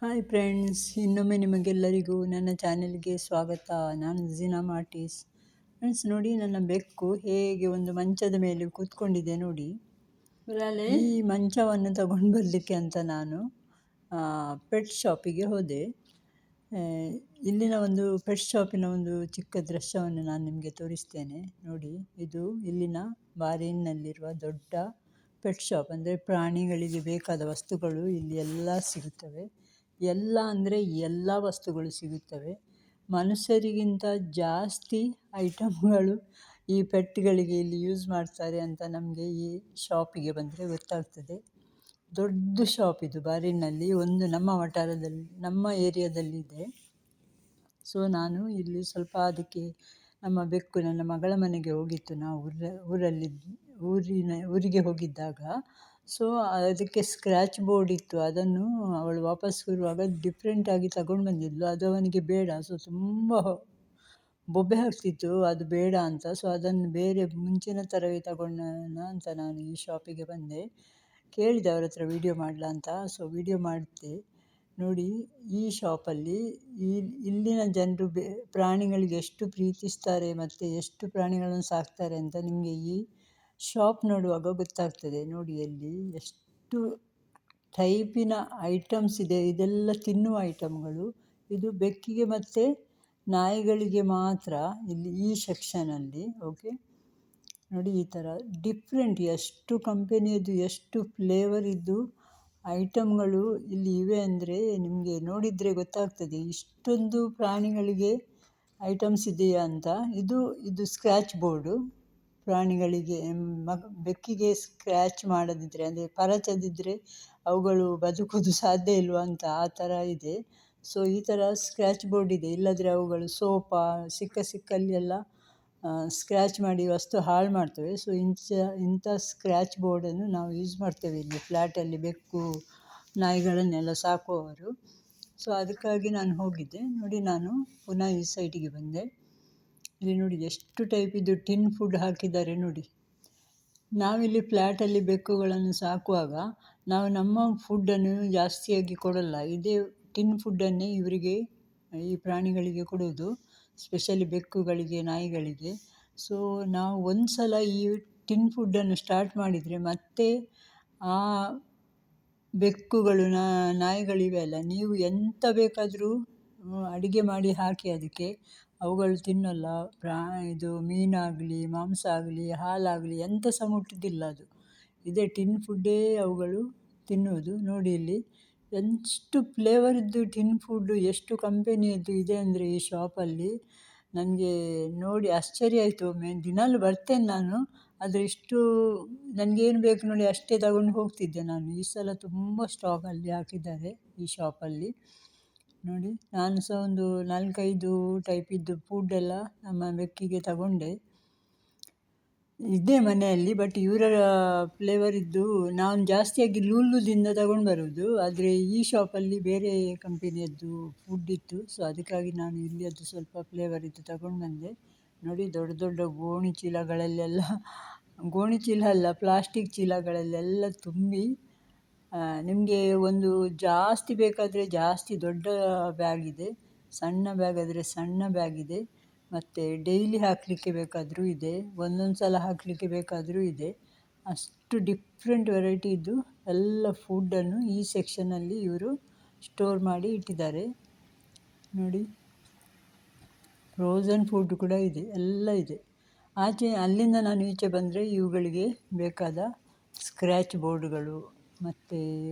Hi friends, ಇನ್ನೊಮ್ಮೆ ನಿಮಗೆಲ್ಲರಿಗೂ ನನ್ನ ಚಾನೆಲ್ಗೆ ಸ್ವಾಗತ. ನಾನು ಜಿನಾ ಮಾರ್ಟಿಸ್. ಫ್ರೆಂಡ್ಸ್ ನೋಡಿ, ನನ್ನ ಬೆಕ್ಕು ಹೇಗೆ ಒಂದು ಮಂಚದ ಮೇಲೆ ಕೂತ್ಕೊಂಡಿದೆ ನೋಡಿ. ಈ ಮಂಚವನ್ನು ತಗೊಂಡು ಬರಲಿಕ್ಕೆ ಅಂತ ನಾನು ಪೆಟ್ ಶಾಪಿಗೆ ಹೋದೆ. ಇಲ್ಲಿನ ಒಂದು ಪೆಟ್ ಶಾಪಿನ ಒಂದು ಚಿಕ್ಕ ದೃಶ್ಯವನ್ನು ನಾನು ನಿಮಗೆ ತೋರಿಸ್ತೇನೆ ನೋಡಿ. ಇದು ಇಲ್ಲಿನ ಬಾರಿನ್ನಲ್ಲಿರುವ ದೊಡ್ಡ ಪೆಟ್ ಶಾಪ್. ಅಂದರೆ ಪ್ರಾಣಿಗಳಿಗೆ ಬೇಕಾದ ವಸ್ತುಗಳು ಇಲ್ಲಿ ಎಲ್ಲ ಸಿಗುತ್ತವೆ. ಎಲ್ಲ ಅಂದರೆ ಎಲ್ಲ ವಸ್ತುಗಳು ಸಿಗುತ್ತವೆ. ಮನುಷ್ಯರಿಗಿಂತ ಜಾಸ್ತಿ ಐಟಮ್ಗಳು ಈ ಪೆಟ್ಗಳಿಗೆ ಇಲ್ಲಿ ಯೂಸ್ ಮಾಡ್ತಾರೆ ಅಂತ ನಮಗೆ ಈ ಶಾಪಿಗೆ ಬಂದರೆ ಗೊತ್ತಾಗ್ತದೆ. ದೊಡ್ಡ ಶಾಪ್ ಇದು ಬಾರಿನಲ್ಲಿ, ಒಂದು ನಮ್ಮ ವಠಾರದಲ್ಲಿ, ನಮ್ಮ ಏರಿಯಾದಲ್ಲಿದೆ. ಸೊ ನಾನು ಇಲ್ಲಿ ಸ್ವಲ್ಪ ಅದಕ್ಕೆ ನಮ್ಮ ಬೆಕ್ಕು ನನ್ನ ಮಗಳ ಮನೆಗೆ ಹೋಗಿತ್ತು. ನಾವು ಊರಿಗೆ ಹೋಗಿದ್ದಾಗ. ಸೊ ಅದಕ್ಕೆ ಸ್ಕ್ರ್ಯಾಚ್ ಬೋರ್ಡ್ ಇತ್ತು. ಅದನ್ನು ಅವಳು ವಾಪಸ್ ಬರುವಾಗ ಡಿಫ್ರೆಂಟಾಗಿ ತಗೊಂಡು ಬಂದಿದ್ಲು. ಅದು ಅವನಿಗೆ ಬೇಡ. ಸೊ ತುಂಬ ಬೊಬ್ಬೆ ಹಾಕ್ತಿತ್ತು, ಅದು ಬೇಡ ಅಂತ. ಸೊ ಅದನ್ನು ಬೇರೆ ಮುಂಚಿನ ಥರವೇ ತಗೊಂಡೋಣ ಅಂತ ನಾನು ಈ ಶಾಪಿಗೆ ಬಂದೆ. ಕೇಳಿದೆ ಅವ್ರ ಹತ್ರ ವೀಡಿಯೋ ಮಾಡಲಾ ಅಂತ. ಸೊ ವೀಡಿಯೋ ಮಾಡಿದೆ ನೋಡಿ. ಈ ಶಾಪಲ್ಲಿ ಇಲ್ಲಿನ ಜನರು ಪ್ರಾಣಿಗಳಿಗೆ ಎಷ್ಟು ಪ್ರೀತಿಸ್ತಾರೆ ಮತ್ತು ಎಷ್ಟು ಪ್ರಾಣಿಗಳನ್ನು ಸಾಕ್ತಾರೆ ಅಂತ ನಿಮಗೆ ಈ ಶಾಪ್ ನೋಡುವಾಗ ಗೊತ್ತಾಗ್ತದೆ ನೋಡಿ. ಅಲ್ಲಿ ಎಷ್ಟು ಟೈಪಿನ ಐಟಮ್ಸ್ ಇದೆ. ಇದೆಲ್ಲ ತಿನ್ನುವ ಐಟಮ್ಗಳು. ಇದು ಬೆಕ್ಕಿಗೆ ಮತ್ತು ನಾಯಿಗಳಿಗೆ ಮಾತ್ರ ಇಲ್ಲಿ ಈ ಸೆಕ್ಷನಲ್ಲಿ. ಓಕೆ ನೋಡಿ, ಈ ಥರ ಡಿಫ್ರೆಂಟ್ ಎಷ್ಟು ಕಂಪೆನಿಯದ್ದು, ಎಷ್ಟು ಫ್ಲೇವರಿದ್ದು ಐಟಮ್ಗಳು ಇಲ್ಲಿ ಇವೆ ಅಂದರೆ ನಿಮಗೆ ನೋಡಿದರೆ ಗೊತ್ತಾಗ್ತದೆ ಇಷ್ಟೊಂದು ಪ್ರಾಣಿಗಳಿಗೆ ಐಟಮ್ಸ್ ಇದೆಯಾ ಅಂತ. ಇದು ಸ್ಕ್ರ್ಯಾಚ್ ಬೋರ್ಡು. ಪ್ರಾಣಿಗಳಿಗೆ ಬೆಕ್ಕಿಗೆ ಸ್ಕ್ರ್ಯಾಚ್ ಮಾಡದಿದ್ದರೆ, ಅಂದರೆ ಪರಚದಿದ್ದರೆ ಅವುಗಳು ಬದುಕೋದು ಸಾಧ್ಯ ಇಲ್ವಾ ಅಂತ ಆ ಥರ ಇದೆ. ಸೊ ಈ ಥರ ಸ್ಕ್ರ್ಯಾಚ್ ಬೋರ್ಡ್ ಇದೆ. ಇಲ್ಲದ್ರೆ ಅವುಗಳು ಸೋಫಾ ಸಿಕ್ಕಲ್ಲಿ ಎಲ್ಲ ಸ್ಕ್ರ್ಯಾಚ್ ಮಾಡಿ ವಸ್ತು ಹಾಳು ಮಾಡ್ತವೆ. ಸೊ ಇಂಥ ಸ್ಕ್ರ್ಯಾಚ್ ಬೋರ್ಡನ್ನು ನಾವು ಯೂಸ್ ಮಾಡ್ತೇವೆ ಇಲ್ಲಿ ಫ್ಲ್ಯಾಟಲ್ಲಿ, ಬೆಕ್ಕು ನಾಯಿಗಳನ್ನೆಲ್ಲ ಸಾಕುವವರು. ಸೊ ಅದಕ್ಕಾಗಿ ನಾನು ಹೋಗಿದ್ದೆ ನೋಡಿ. ನಾನು ಪುನಃ ಈ ಸೈಟಿಗೆ ಬಂದೆ. ಇಲ್ಲಿ ನೋಡಿ ಎಷ್ಟು ಟೈಪಿದ್ದು ಟಿನ್ ಫುಡ್ ಹಾಕಿದ್ದಾರೆ ನೋಡಿ. ನಾವಿಲ್ಲಿ ಫ್ಲ್ಯಾಟಲ್ಲಿ ಬೆಕ್ಕುಗಳನ್ನು ಸಾಕುವಾಗ ನಾವು ನಮ್ಮ ಫುಡ್ಡನ್ನು ಜಾಸ್ತಿಯಾಗಿ ಕೊಡಲ್ಲ. ಇದೇ ಟಿನ್ ಫುಡ್ಡನ್ನೇ ಇವರಿಗೆ, ಈ ಪ್ರಾಣಿಗಳಿಗೆ ಕೊಡೋದು, ಸ್ಪೆಷಲಿ ಬೆಕ್ಕುಗಳಿಗೆ, ನಾಯಿಗಳಿಗೆ. ಸೊ ನಾವು ಒಂದು ಸಲ ಈ ಟಿನ್ ಫುಡ್ಡನ್ನು ಸ್ಟಾರ್ಟ್ ಮಾಡಿದರೆ ಮತ್ತೆ ಆ ಬೆಕ್ಕುಗಳು, ನಾಯಿಗಳಿವೆ ಅಲ್ಲ, ನೀವು ಎಂತ ಬೇಕಾದರೂ ಅಡುಗೆ ಮಾಡಿ ಹಾಕಿ ಅದಕ್ಕೆ, ಅವುಗಳು ತಿನ್ನಲ್ಲ. ಇದು ಮೀನಾಗಲಿ, ಮಾಂಸ ಆಗಲಿ, ಹಾಲಾಗಲಿ ಎಂಥ ಸಹ ಮುಟ್ಟುವುದಿಲ್ಲ ಅದು. ಇದೇ ಟಿನ್ ಫುಡ್ಡೇ ಅವುಗಳು ತಿನ್ನುವುದು ನೋಡಿ. ಇಲ್ಲಿ ಎಷ್ಟು ಫ್ಲೇವರಿದ್ದು ಟಿನ್ ಫುಡ್ಡು, ಎಷ್ಟು ಕಂಪೆನಿಯದ್ದು ಇದೆ ಅಂದರೆ ಈ ಶಾಪಲ್ಲಿ. ನನಗೆ ನೋಡಿ ಆಶ್ಚರ್ಯ ಆಯಿತು. ಒಮ್ಮೆ ದಿನಾಲೂ ಬರ್ತೇನೆ ನಾನು, ಆದರೆ ಇಷ್ಟು ನನಗೇನು ಬೇಕು ನೋಡಿ ಅಷ್ಟೇ ತಗೊಂಡು ಹೋಗ್ತಿದ್ದೆ ನಾನು. ಈ ಸಲ ತುಂಬ ಸ್ಟಾಕಲ್ಲಿ ಹಾಕಿದ್ದಾರೆ ಈ ಶಾಪಲ್ಲಿ ನೋಡಿ. ನಾನು ಸಹ ಒಂದು 4-5 ಟೈಪಿದ್ದು ಫುಡ್ಡೆಲ್ಲ ನಮ್ಮ ಬೆಕ್ಕಿಗೆ ತಗೊಂಡೆ. ಇದೇ ಮನೆಯಲ್ಲಿ, ಬಟ್ ಇವರ ಫ್ಲೇವರಿದ್ದು ನಾನು ಜಾಸ್ತಿಯಾಗಿ ಲೂಲುದಿಂದ ತಗೊಂಡು ಬರೋದು. ಆದರೆ ಈ ಶಾಪಲ್ಲಿ ಬೇರೆ ಕಂಪೆನಿಯದ್ದು ಫುಡ್ ಇತ್ತು. ಸೊ ಅದಕ್ಕಾಗಿ ನಾನು ಇಲ್ಲಿ ಅದು ಸ್ವಲ್ಪ ಫ್ಲೇವರಿದ್ದು ತಗೊಂಡು ಬಂದೆ ನೋಡಿ. ದೊಡ್ಡ ದೊಡ್ಡ ಗೋಣಿ ಚೀಲಗಳಲ್ಲೆಲ್ಲ, ಗೋಣಿ ಚೀಲ ಅಲ್ಲ, ಪ್ಲಾಸ್ಟಿಕ್ ಚೀಲಗಳಲ್ಲೆಲ್ಲ ತುಂಬಿ, ನಿಮಗೆ ಒಂದು ಜಾಸ್ತಿ ಬೇಕಾದರೆ ಜಾಸ್ತಿ ದೊಡ್ಡ ಬ್ಯಾಗ್ ಇದೆ, ಸಣ್ಣ ಬ್ಯಾಗ್ ಆದರೆ ಸಣ್ಣ ಬ್ಯಾಗ್ ಇದೆ, ಮತ್ತು ಡೈಲಿ ಹಾಕಲಿಕ್ಕೆ ಬೇಕಾದರೂ ಇದೆ, ಒಂದೊಂದು ಸಲ ಹಾಕಲಿಕ್ಕೆ ಬೇಕಾದರೂ ಇದೆ. ಅಷ್ಟು ಡಿಫ್ರೆಂಟ್ ವೆರೈಟಿದ್ದು ಎಲ್ಲ ಫುಡ್ಡನ್ನು ಈ ಸೆಕ್ಷನಲ್ಲಿ ಇವರು ಸ್ಟೋರ್ ಮಾಡಿ ಇಟ್ಟಿದ್ದಾರೆ ನೋಡಿ. ಫ್ರೋಝನ್ ಫುಡ್ ಕೂಡ ಇದೆ, ಎಲ್ಲ ಇದೆ. ಅಲ್ಲಿಂದ ನಾನು ಈಚೆ ಬಂದರೆ ಇವುಗಳಿಗೆ ಬೇಕಾದ ಸ್ಕ್ರ್ಯಾಚ್ ಬೋರ್ಡ್ಗಳು, ಮತ್ತು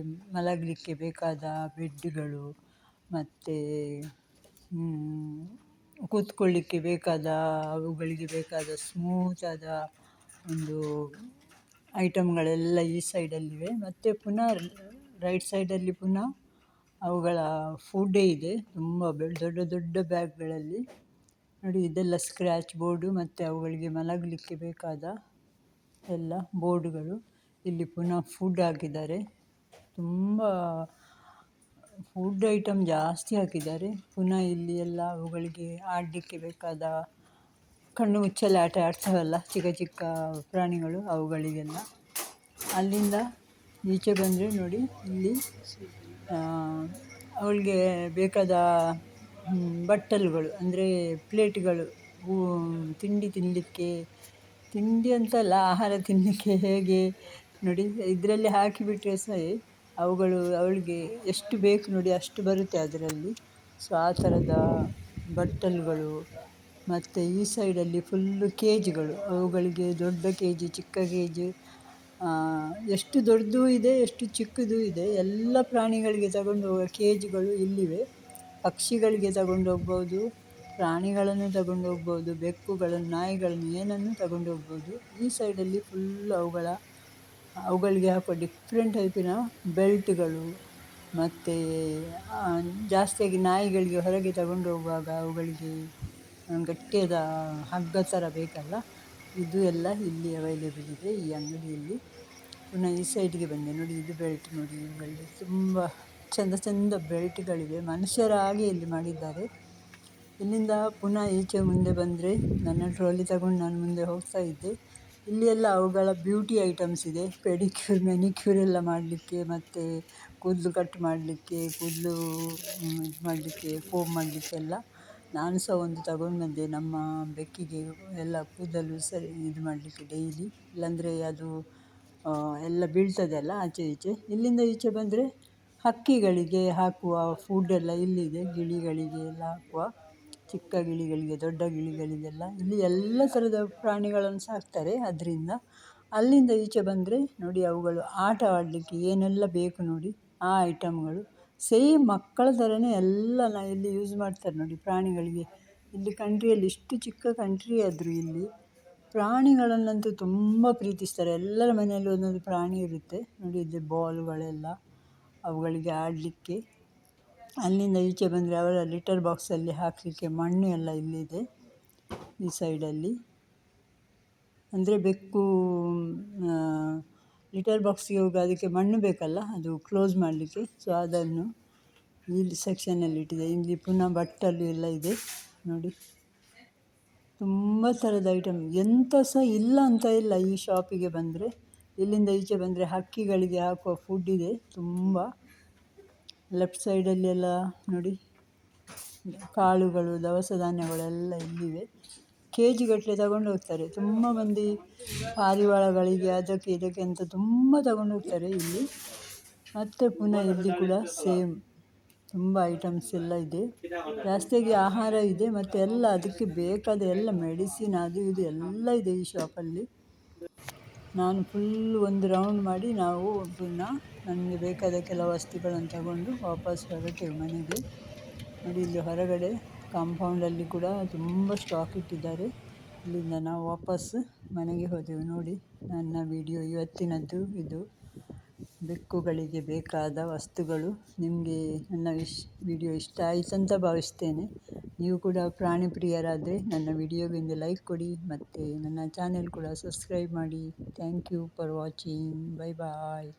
ಮಲಗಲಿಕ್ಕೆ ಬೇಕಾದ ಬೆಡ್ಗಳು, ಮತ್ತು ಕೂತ್ಕೊಳ್ಳಿಕ್ಕೆ ಬೇಕಾದ, ಅವುಗಳಿಗೆ ಬೇಕಾದ ಸ್ಮೂತಾದ ಒಂದು ಐಟಮ್ಗಳೆಲ್ಲ ಈ ಸೈಡಲ್ಲಿವೆ. ಮತ್ತು ಪುನಃ ರೈಟ್ ಸೈಡಲ್ಲಿ ಪುನಃ ಅವುಗಳ ಫುಡ್ಡೇ ಇದೆ, ತುಂಬ ದೊಡ್ಡ ದೊಡ್ಡ ಬ್ಯಾಗ್ಗಳಲ್ಲಿ ನೋಡಿ. ಇದೆಲ್ಲ ಸ್ಕ್ರ್ಯಾಚ್ ಬೋರ್ಡು ಮತ್ತು ಅವುಗಳಿಗೆ ಮಲಗಲಿಕ್ಕೆ ಬೇಕಾದ ಎಲ್ಲ ಬೋರ್ಡುಗಳು. ಇಲ್ಲಿ ಪುನಃ ಫುಡ್ ಹಾಕಿದ್ದಾರೆ, ತುಂಬ ಫುಡ್ ಐಟಮ್ ಜಾಸ್ತಿ ಹಾಕಿದ್ದಾರೆ. ಪುನಃ ಇಲ್ಲಿ ಎಲ್ಲ ಅವುಗಳಿಗೆ ಆಡಲಿಕ್ಕೆ ಬೇಕಾದ ಕಣ್ಣು ಮುಚ್ಚಲೆ ಆಟ ಆಡ್ತಾವಲ್ಲ ಚಿಕ್ಕ ಚಿಕ್ಕ ಪ್ರಾಣಿಗಳು, ಅವುಗಳಿಗೆಲ್ಲ. ಅಲ್ಲಿಂದ ಈಚೆ ಬಂದರೆ ನೋಡಿ, ಇಲ್ಲಿ ಅವಳಿಗೆ ಬೇಕಾದ ಬಟ್ಟಲುಗಳು ಅಂದರೆ ಪ್ಲೇಟ್ಗಳು, ತಿಂಡಿ ತಿನ್ನಲಿಕ್ಕೆ, ತಿಂಡಿ ಅಂತಲ್ಲ ಆಹಾರ ತಿನ್ನಲಿಕ್ಕೆ ಹೇಗೆ ನೋಡಿ ಇದರಲ್ಲಿ ಹಾಕಿಬಿಟ್ರೆ ಸಹ ಅವುಗಳು ಅವಳಿಗೆ ಎಷ್ಟು ಬೇಕು ನೋಡಿ ಅಷ್ಟು ಬರುತ್ತೆ ಅದರಲ್ಲಿ. ಸೊ ಆ ಥರದ ಬಟ್ಟಲುಗಳು. ಮತ್ತು ಈ ಸೈಡಲ್ಲಿ ಫುಲ್ಲು ಕೇಜ್ಗಳು, ಅವುಗಳಿಗೆ ದೊಡ್ಡ ಕೇಜು ಚಿಕ್ಕ ಕೇಜು, ಎಷ್ಟು ದೊಡ್ಡದು ಇದೆ ಎಷ್ಟು ಚಿಕ್ಕದು ಇದೆ. ಎಲ್ಲ ಪ್ರಾಣಿಗಳಿಗೆ ತಗೊಂಡು ಹೋಗೋ ಕೇಜುಗಳು ಇಲ್ಲಿವೆ. ಪಕ್ಷಿಗಳಿಗೆ ತಗೊಂಡು ಹೋಗ್ಬೋದು, ಪ್ರಾಣಿಗಳನ್ನು ತಗೊಂಡು ಹೋಗ್ಬೋದು, ಬೆಕ್ಕುಗಳನ್ನು, ನಾಯಿಗಳನ್ನು, ಏನನ್ನು ತಗೊಂಡು ಹೋಗ್ಬೋದು. ಈ ಸೈಡಲ್ಲಿ ಫುಲ್ ಅವುಗಳಿಗೆ ಹಾಕುವ ಡಿಫ್ರೆಂಟ್ ಟೈಪಿನ ಬೆಲ್ಟ್ಗಳು. ಮತ್ತು ಜಾಸ್ತಿಯಾಗಿ ನಾಯಿಗಳಿಗೆ ಹೊರಗೆ ತಗೊಂಡು ಹೋಗುವಾಗ ಅವುಗಳಿಗೆ ಗಟ್ಟಿಯಾದ ಹಗ್ಗ ಥರ ಬೇಕಲ್ಲ, ಇದು ಎಲ್ಲ ಇಲ್ಲಿ ಅವೈಲೇಬಲ್ ಇದೆ ಈ ಅಂಗಡಿಯಲ್ಲಿ. ಪುನಃ ಈ ಸೈಡಿಗೆ ಬಂದೆ ನೋಡಿ, ಇದು ಬೆಲ್ಟ್ ನೋಡಿ, ಇವುಗಳಿಗೆ ತುಂಬ ಚೆಂದ ಚೆಂದ ಬೆಲ್ಟ್ಗಳಿವೆ, ಮನುಷ್ಯರ ಹಾಗೆ ಇಲ್ಲಿ ಮಾಡಿದ್ದಾರೆ. ಇಲ್ಲಿಂದ ಪುನಃ ಈಚೆ ಮುಂದೆ ಬಂದರೆ ನನ್ನ ಟ್ರಾಲಿ ತಗೊಂಡು ನಾನು ಮುಂದೆ ಹೋಗ್ತಾ ಇದ್ದೆ. ಇಲ್ಲಿ ಎಲ್ಲ ಅವುಗಳ ಬ್ಯೂಟಿ ಐಟಮ್ಸ್ ಇದೆ, ಪೆಡಿಕ್ಯೂರ್ ಮೆನಿಕ್ಯೂರ್ ಎಲ್ಲ ಮಾಡಲಿಕ್ಕೆ, ಮತ್ತು ಕೂದಲು ಕಟ್ ಮಾಡಲಿಕ್ಕೆ, ಕೂದಲು ಇದು ಮಾಡಲಿಕ್ಕೆ, ಫೋಮ್ ಮಾಡಲಿಕ್ಕೆಲ್ಲ. ನಾನು ಸಹ ಒಂದು ತಗೊಂಡು ಬಂದೆ ನಮ್ಮ ಬೆಕ್ಕಿಗೆ ಎಲ್ಲ ಕೂದಲು ಸರಿ ಇದು ಮಾಡಲಿಕ್ಕೆ ಡೈಲಿ, ಇಲ್ಲಾಂದರೆ ಅದು ಎಲ್ಲ ಬೀಳ್ತದೆ ಅಲ್ಲ ಆಚೆ ಈಚೆ. ಇಲ್ಲಿಂದ ಈಚೆ ಬಂದರೆ ಹಕ್ಕಿಗಳಿಗೆ ಹಾಕುವ ಫುಡ್ಡೆಲ್ಲ ಇಲ್ಲಿದೆ, ಗಿಳಿಗಳಿಗೆ ಎಲ್ಲ ಹಾಕುವ, ಚಿಕ್ಕ ಗಿಳಿಗಳಿಗೆ, ದೊಡ್ಡ ಗಿಳಿಗಳಿಗೆಲ್ಲ ಇಲ್ಲಿ ಎಲ್ಲ ಥರದ ಪ್ರಾಣಿಗಳನ್ನು ಸಾಕ್ತಾರೆ. ಅದರಿಂದ ಅಲ್ಲಿಂದ ಈಚೆ ಬಂದರೆ ನೋಡಿ ಅವುಗಳು ಆಟ ಆಡಲಿಕ್ಕೆ ಏನೆಲ್ಲ ಬೇಕು ನೋಡಿ ಆ ಐಟಮ್ಗಳು ಸೇಮ್ ಮಕ್ಕಳ ಥರನೇ ಎಲ್ಲ ಇಲ್ಲಿ ಯೂಸ್ ಮಾಡ್ತಾರೆ ನೋಡಿ ಪ್ರಾಣಿಗಳಿಗೆ. ಇಲ್ಲಿ ಕಂಟ್ರಿಯಲ್ಲಿ ಇಷ್ಟು ಚಿಕ್ಕ ಕಂಟ್ರಿ ಆದರೂ ಇಲ್ಲಿ ಪ್ರಾಣಿಗಳನ್ನಂತೂ ತುಂಬ ಪ್ರೀತಿಸ್ತಾರೆ. ಎಲ್ಲರ ಮನೆಯಲ್ಲಿ ಒಂದೊಂದು ಪ್ರಾಣಿ ಇರುತ್ತೆ ನೋಡಿ. ಇದು ಬಾಲುಗಳೆಲ್ಲ ಅವುಗಳಿಗೆ ಆಡಲಿಕ್ಕೆ. ಅಲ್ಲಿಂದ ಈಚೆ ಬಂದರೆ ಅವರ ಲಿಟರ್ ಬಾಕ್ಸಲ್ಲಿ ಹಾಕಲಿಕ್ಕೆ ಮಣ್ಣು ಎಲ್ಲ ಇಲ್ಲಿದೆ ಈ ಸೈಡಲ್ಲಿ. ಅಂದರೆ ಬೆಕ್ಕು ಲಿಟರ್ ಬಾಕ್ಸಿಗೆ ಹೋಗಿ ಅದಕ್ಕೆ ಮಣ್ಣು ಬೇಕಲ್ಲ, ಅದು ಕ್ಲೋಸ್ ಮಾಡಲಿಕ್ಕೆ. ಸೊ ಅದನ್ನು ಇಲ್ಲಿ ಸೆಕ್ಷನಲ್ಲಿ ಇಟ್ಟಿದೆ. ಇಲ್ಲಿ ಪುನಃ ಬಟ್ಟಲು ಎಲ್ಲ ಇದೆ ನೋಡಿ, ತುಂಬ ಥರದ ಐಟಮ್, ಎಂಥ ಸಹ ಇಲ್ಲ ಅಂತ ಇಲ್ಲ ಈ ಶಾಪಿಗೆ ಬಂದರೆ. ಇಲ್ಲಿಂದ ಈಚೆ ಬಂದರೆ ಹಕ್ಕಿಗಳಿಗೆ ಹಾಕುವ ಫುಡ್ ಇದೆ ತುಂಬ. ಲೆಫ್ಟ್ ಸೈಡಲ್ಲಿ ಎಲ್ಲ ನೋಡಿ ಕಾಳುಗಳು, ದವಸ ಧಾನ್ಯಗಳೆಲ್ಲ ಇಲ್ಲಿವೆ. ಗಟ್ಟಲೆ ತಗೊಂಡು ಹೋಗ್ತಾರೆ ತುಂಬ ಮಂದಿ, ಪಾರಿವಾಳಗಳಿಗೆ ಅದಕ್ಕೆ ಇದಕ್ಕೆ ಅಂತ ತುಂಬ ತಗೊಂಡು ಹೋಗ್ತಾರೆ ಇಲ್ಲಿ. ಮತ್ತು ಪುನಃ ಇಲ್ಲಿ ಕೂಡ ಸೇಮ್ ತುಂಬ ಐಟಮ್ಸ್ ಎಲ್ಲ ಇದೆ, ಜಾಸ್ತಿಯಾಗಿ ಆಹಾರ ಇದೆ, ಮತ್ತು ಎಲ್ಲ ಅದಕ್ಕೆ ಬೇಕಾದ ಎಲ್ಲ ಮೆಡಿಸಿನ್ ಅದು ಇದು ಎಲ್ಲ ಇದೆ ಈ ಶಾಪಲ್ಲಿ. ನಾನು ಫುಲ್ ಒಂದು ರೌಂಡ್ ಮಾಡಿ ನಾವು ಪುನಃ ನನಗೆ ಬೇಕಾದ ಕೆಲವು ವಸ್ತುಗಳನ್ನು ತಗೊಂಡು ವಾಪಸ್ ಹೊರಟೆವು ಮನೆಗೆ. ನೋಡಿ ಇಲ್ಲಿ ಹೊರಗಡೆ ಕಾಂಪೌಂಡಲ್ಲಿ ಕೂಡ ತುಂಬ ಸ್ಟಾಕ್ ಇಟ್ಟಿದ್ದಾರೆ. ಇಲ್ಲಿಂದ ನಾವು ವಾಪಸ್ ಮನೆಗೆ ಹೋದೆವು. ನೋಡಿ ನನ್ನ ವಿಡಿಯೋ ಇವತ್ತಿನದ್ದು ಇದು, ಬೆಕ್ಕುಗಳಿಗೆ ಬೇಕಾದ ವಸ್ತುಗಳು. ನಿಮಗೆ ನನ್ನ ವಿಡಿಯೋ ಇಷ್ಟ ಆಯಿತು ಅಂತ ಭಾವಿಸ್ತೇನೆ. ನೀವು ಕೂಡ ಪ್ರಾಣಿ ಪ್ರಿಯರಾದರೆ ನನ್ನ ವಿಡಿಯೋಗೆ ಒಂದು ಲೈಕ್ ಕೊಡಿ, ಮತ್ತು ನನ್ನ ಚಾನೆಲ್ ಕೂಡ ಸಬ್ಸ್ಕ್ರೈಬ್ ಮಾಡಿ. Thank you for watching. Bye bye.